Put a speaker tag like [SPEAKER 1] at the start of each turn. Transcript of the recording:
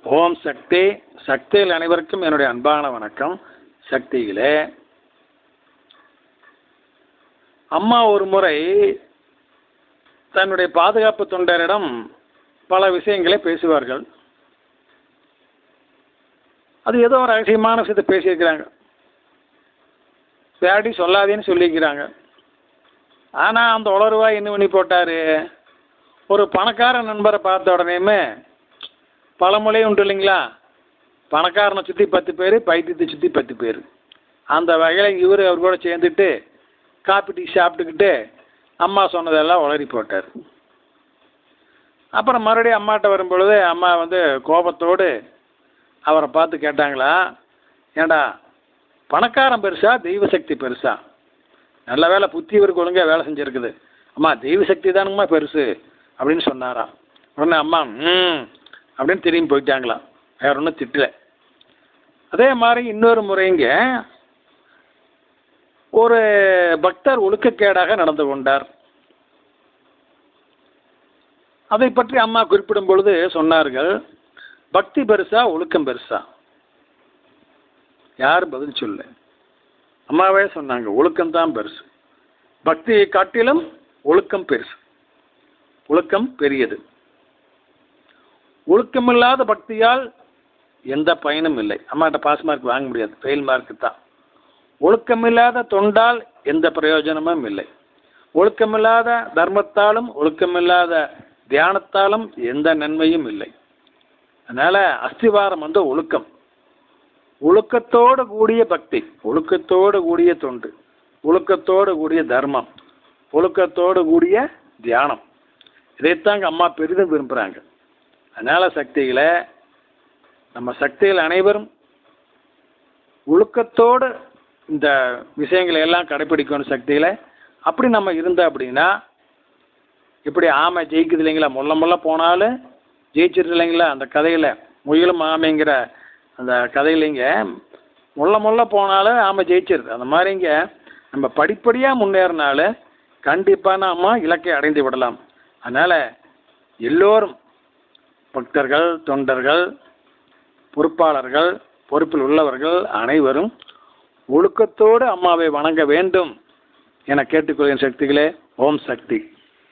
[SPEAKER 1] ஓம் சக்தி. சக்தியில் அனைவருக்கும் என்னுடைய அன்பான வணக்கம். சக்தியிலே அம்மா ஒரு முறை தன்னுடைய பாதுகாப்பு தொண்டரிடம் பல விஷயங்களை பேசுவார்கள். அது ஏதோ ஒரு ரகசியமான விஷயத்தை பேசியிருக்கிறாங்க. பேடி சொல்லாதேன்னு சொல்லியிருக்கிறாங்க. ஆனால் அந்த உளறுவாய் என்ன பண்ணி போட்டார், ஒரு பணக்கார நண்பரை பார்த்த உடனேயுமே பழமொழி உண்டு இல்லைங்களா, பணக்காரனை சுற்றி 10 பேர், பைத்தியத்தை சுற்றி 10 பேர். அந்த வகையில் இவர் அவர் கூட சேர்ந்துட்டு காப்பி டீ சாப்பிட்டுக்கிட்டு அம்மா சொன்னதெல்லாம் உளறி போட்டார். அப்புறம் மறுபடியும் அம்மாட்ட வரும்பொழுது அம்மா கோபத்தோடு அவரை பார்த்து கேட்டாங்களா, ஏண்டா பணக்காரன் பெருசா தெய்வ சக்தி பெருசா? நல்ல வேலை புத்தி இவருக்கு ஒழுங்காக வேலை செஞ்சுருக்குது. அம்மா தெய்வ சக்தி தானுங்கம்மா பெருசு அப்படின்னு சொன்னாராம். உடனே அம்மா அப்படின்னு திரும்பி போயிட்டாங்களாம். வேற ஒன்றும் திட்டல. அதே மாதிரி இன்னொரு முறைங்க ஒரு பக்தர் ஒழுக்கக்கேடாக நடந்து கொண்டார். அதை பற்றி அம்மா குறிப்பிடும் பொழுது சொன்னார்கள், பக்தி பெருசா ஒழுக்கம் பெருசா? யார் பதில் சொல்ல? அம்மாவே சொன்னாங்க, ஒழுக்கம்தான் பெருசு. பக்தியை காட்டிலும் ஒழுக்கம் பெருசு, ஒழுக்கம் பெரியது. ஒழுக்கமில்லாத பக்தியால் எந்த பயனும் இல்லை. அம்மாட்ட பாஸ் மார்க் வாங்க முடியாது, ஃபெயில் மார்க்கு தான். ஒழுக்கமில்லாத தொண்டால் எந்த பிரயோஜனமும் இல்லை. ஒழுக்கமில்லாத தர்மத்தாலும் ஒழுக்கமில்லாத தியானத்தாலும் எந்த நன்மையும் இல்லை. அதனால அஸ்திவாரம் ஒழுக்கம். ஒழுக்கத்தோடு கூடிய பக்தி, ஒழுக்கத்தோடு கூடிய தொண்டு, ஒழுக்கத்தோடு கூடிய தர்மம், ஒழுக்கத்தோடு கூடிய தியானம், இதைத்தாங்க அம்மா பெரிதும் விரும்புகிறாங்க. அதனால் சக்திகளை நம்ம சக்திகள் அனைவரும் ஒழுக்கத்தோடு இந்த விஷயங்களை எல்லாம் கடைப்பிடிக்கணும். சக்தியில் அப்படி நம்ம இருந்தோம் அப்படின்னா, இப்படி ஆமை ஜெயிக்குது இல்லைங்களா, முள்ள போனாலும் ஜெயிச்சிருது இல்லைங்களா. அந்த கதையில் முயலும் ஆமைங்கிற அந்த கதையிலைங்க முள்ள போனாலும் ஆமை ஜெயிச்சிருது. அந்த மாதிரிங்க நம்ம படிப்படியாக முன்னேறினாலும் கண்டிப்பாக நாம் இலக்கை அடைந்து விடலாம். அதனால் எல்லோரும் பக்தர்கள், தொண்டர்கள், பொறுப்பாளர்கள், பொறுப்பில் உள்ளவர்கள் அனைவரும் ஒழுக்கத்தோடு அம்மாவை வணங்க வேண்டும் என கேட்டுக்கொள்கிற சக்திகளே. ஓம் சக்தி.